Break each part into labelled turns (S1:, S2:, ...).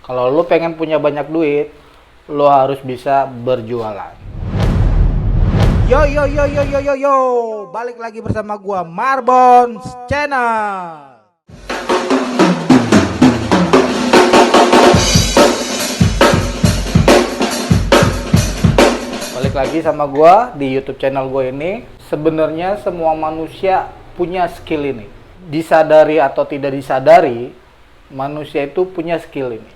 S1: Kalau lu pengen punya banyak duit, lu harus bisa berjualan. Yo yo yo yo yo yo yo, balik lagi bersama gua Marbons Channel. Balik lagi sama gua di YouTube channel gue ini. Sebenarnya semua manusia punya skill ini. Disadari atau tidak disadari, manusia itu punya skill ini.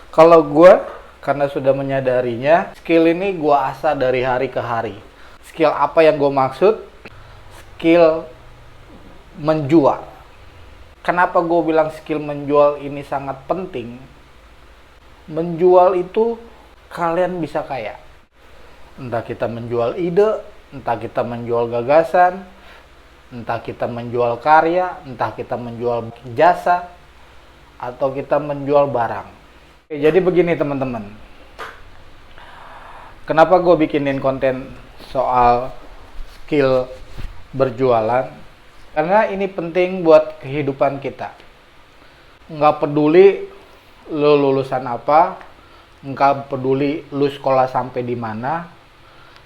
S1: Kalau gue, karena sudah menyadarinya, skill ini gue asah dari hari ke hari. Skill apa yang gue maksud? Skill menjual. Kenapa gue bilang skill menjual ini sangat penting? Menjual itu kalian bisa kaya. Entah kita menjual ide, entah kita menjual gagasan, entah kita menjual karya, entah kita menjual jasa, atau kita menjual barang. Oke, jadi begini teman-teman. Kenapa gue bikinin konten soal skill berjualan? Karena ini penting buat kehidupan kita. Nggak peduli lu lulusan apa, nggak peduli lu sekolah sampai di mana,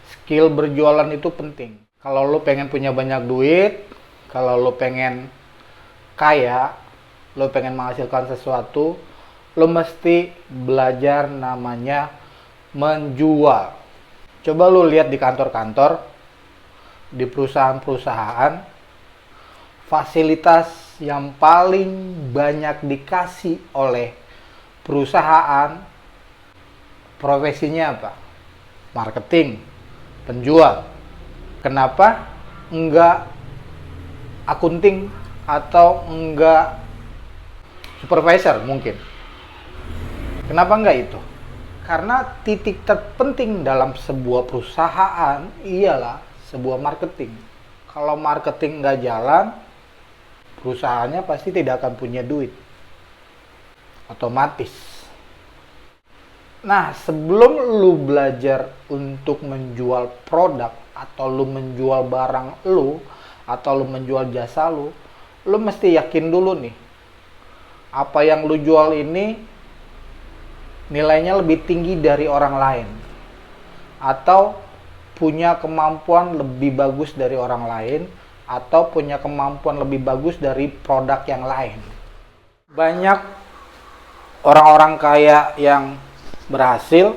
S1: skill berjualan itu penting. Kalau lu pengen punya banyak duit, kalau lu pengen kaya, lu pengen menghasilkan sesuatu, lu mesti belajar namanya menjual. Coba lu lihat di kantor-kantor, di perusahaan-perusahaan, fasilitas yang paling banyak dikasih oleh perusahaan, profesinya apa? Marketing, penjual. Kenapa enggak akunting atau enggak supervisor mungkin? Kenapa enggak itu? Karena titik terpenting dalam sebuah perusahaan ialah sebuah marketing. Kalau marketing enggak jalan, perusahaannya pasti tidak akan punya duit. Otomatis. Nah, sebelum lu belajar untuk menjual produk atau lu menjual barang lu atau lu menjual jasa lu mesti yakin dulu nih. Apa yang lu jual ini nilainya lebih tinggi dari orang lain atau punya kemampuan lebih bagus dari orang lain atau punya kemampuan lebih bagus dari produk yang lain. Banyak orang-orang kaya yang berhasil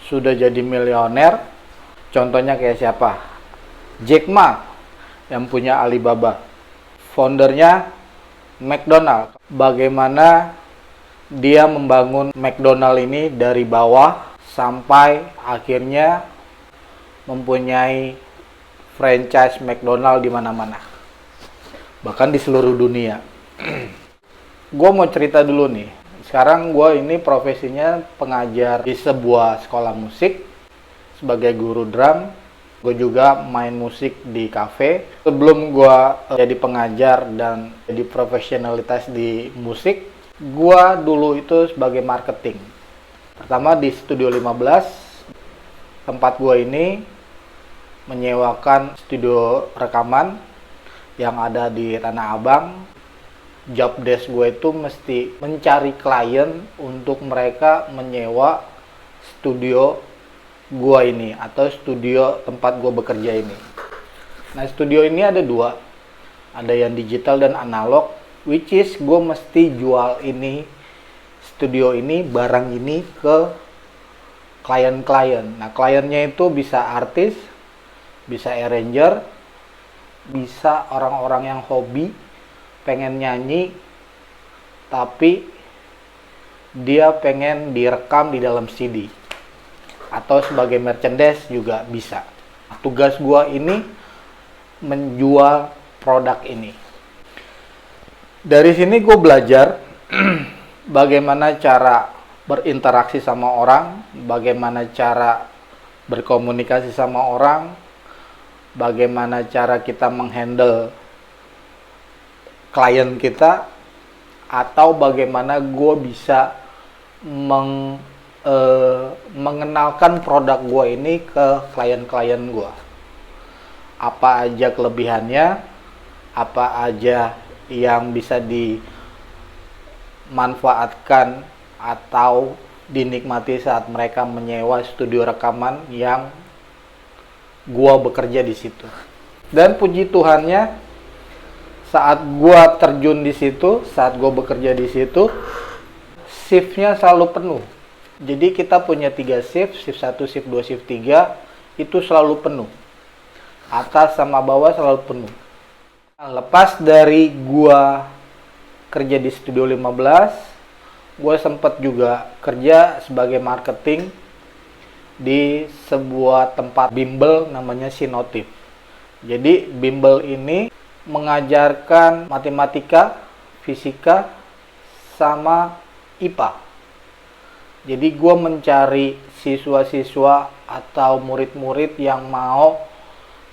S1: sudah jadi miliuner. Contohnya kayak siapa? Jack Ma yang punya Alibaba, foundernya McDonald. Bagaimana dia membangun McDonald ini dari bawah sampai akhirnya mempunyai franchise McDonald di mana-mana, bahkan di seluruh dunia. Gue mau cerita dulu nih. Sekarang gue ini profesinya pengajar di sebuah sekolah musik sebagai guru drum. Gue juga main musik di cafe. Sebelum gue jadi pengajar dan jadi profesionalitas di musik, gue dulu itu sebagai marketing. Pertama di Studio 15, tempat gue ini menyewakan studio rekaman yang ada di Tanah Abang. Job desk gue itu mesti mencari klien untuk mereka menyewa studio gue ini atau studio tempat gue bekerja ini. Nah, studio ini ada dua, ada yang digital dan analog, which is gue mesti jual ini studio ini, barang ini ke klien-klien. Nah, kliennya itu bisa artis, bisa arranger, bisa orang-orang yang hobi pengen nyanyi tapi dia pengen direkam di dalam CD atau sebagai merchandise juga bisa. Tugas gua ini menjual produk ini. Dari sini gue belajar bagaimana cara berinteraksi sama orang, bagaimana cara berkomunikasi sama orang, bagaimana cara kita menghandle klien kita, atau bagaimana gue bisa mengenalkan produk gue ini ke klien-klien gue. Apa aja kelebihannya, apa aja yang bisa dimanfaatkan atau dinikmati saat mereka menyewa studio rekaman yang gua bekerja di situ. Dan puji Tuhannya, saat gua terjun di situ, saat gua bekerja di situ, shiftnya selalu penuh. Jadi kita punya 3 shift, shift 1, shift 2, shift 3, itu selalu penuh. Atas sama bawah selalu penuh. Nah, lepas dari gua kerja di Studio 15, gua sempat juga kerja sebagai marketing di sebuah tempat bimbel namanya Sinotif. Jadi bimbel ini mengajarkan matematika, fisika, sama IPA. Jadi gue mencari siswa-siswa atau murid-murid yang mau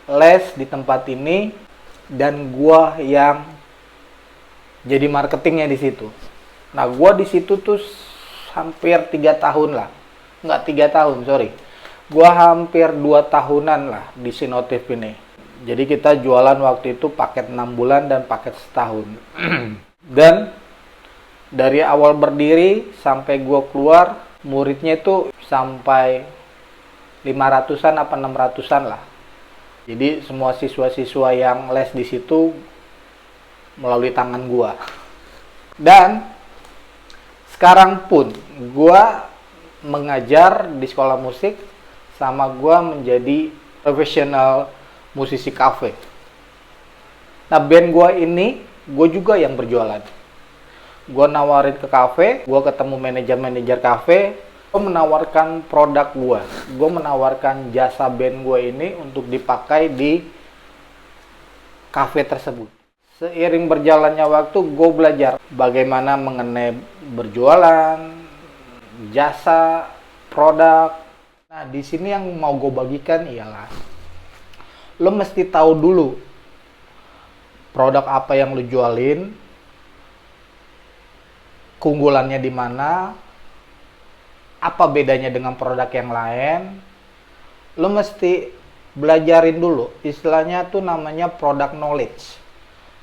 S1: les di tempat ini, dan gue yang jadi marketingnya di situ. Nah, gue di situ tuh hampir 3 tahun lah, nggak 3 tahun, sorry. Gue hampir 2 tahunan lah di Sinotif ini. Jadi kita jualan waktu itu paket 6 bulan dan paket setahun. Dan dari awal berdiri sampai gue keluar, muridnya itu sampai 500-an apa 600-an lah. Jadi semua siswa-siswa yang les di situ melalui tangan gue. Dan sekarang pun gue mengajar di sekolah musik, sama gue menjadi profesional musisi kafe. Nah, band gue ini, gue juga yang berjualan. Gue nawarin ke kafe, gue ketemu manajer-manajer kafe, gue menawarkan produk gue. Gue menawarkan jasa band gue ini untuk dipakai di kafe tersebut. Seiring berjalannya waktu, gue belajar bagaimana mengenai berjualan, jasa, produk. Nah, di sini yang mau gue bagikan ialah, lo mesti tahu dulu produk apa yang lo jualin, keunggulannya di mana, apa bedanya dengan produk yang lain. Lo mesti belajarin dulu, istilahnya tuh namanya product knowledge.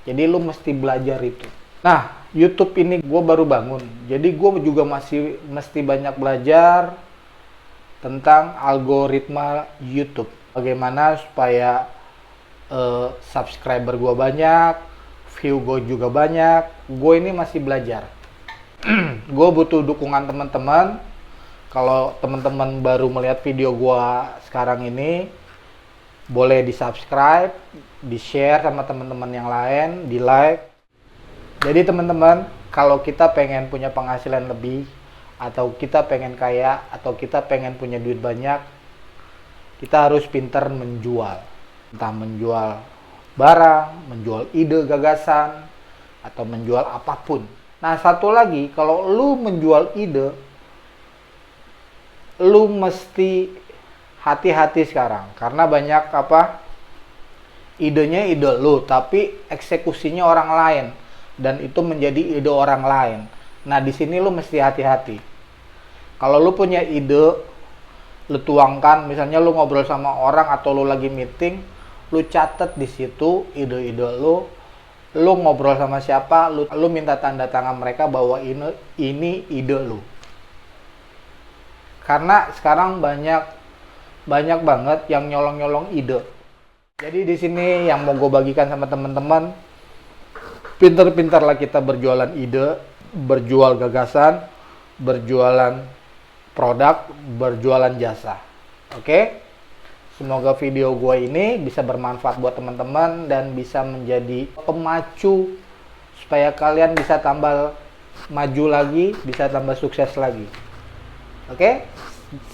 S1: Jadi lo mesti belajar itu. Nah, YouTube ini gue baru bangun, jadi gue juga masih mesti banyak belajar tentang algoritma YouTube. Bagaimana supaya subscriber gue banyak, view gue juga banyak. Gue ini masih belajar. Gue butuh dukungan teman-teman. Kalau teman-teman baru melihat video gue sekarang ini, boleh di subscribe, di share sama teman-teman yang lain, di like. Jadi teman-teman, kalau kita pengen punya penghasilan lebih, atau kita pengen kaya, atau kita pengen punya duit banyak, kita harus pintar menjual. Entah menjual barang, menjual ide, gagasan, atau menjual apapun. Nah, satu lagi, kalau lu menjual ide, lu mesti hati-hati sekarang. Karena banyak idenya ide lu, tapi eksekusinya orang lain. Dan itu menjadi ide orang lain. Nah, di sini lu mesti hati-hati. Kalau lu punya ide, lu tuangkan, misalnya lu ngobrol sama orang atau lu lagi meeting, lu catat di situ ide-ide lu ngobrol sama siapa, lu minta tanda tangan mereka bahwa ini ide lu. Karena sekarang banyak banget yang nyolong-nyolong ide. Jadi di sini yang mau gue bagikan sama teman-teman, pintar-pintarlah kita berjualan ide, berjual gagasan, berjualan produk, berjualan jasa. Oke? Semoga video gue ini bisa bermanfaat buat teman-teman dan bisa menjadi pemacu supaya kalian bisa tambah maju lagi, bisa tambah sukses lagi. Oke?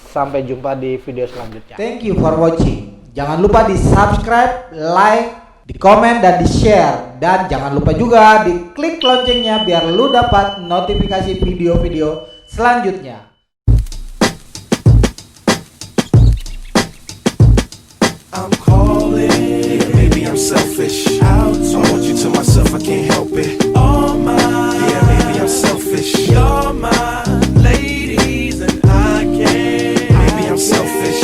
S1: Sampai jumpa di video selanjutnya.
S2: Thank you for watching. Jangan lupa di subscribe, like, di komen, dan di share. Dan jangan lupa juga di klik loncengnya biar lu dapat notifikasi video-video selanjutnya.
S3: I'm calling, maybe I'm selfish. I want you to myself, I can't help it. All mine, yeah, maybe I'm selfish. You're my ladies and I can't. Maybe I'm selfish.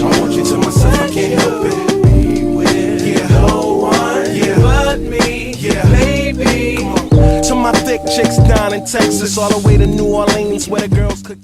S3: I want you to myself, I can't help it. Be with no one, yeah, but me, yeah, baby. Come on. To my thick chicks down in Texas, all the way to New Orleans, where the girls could.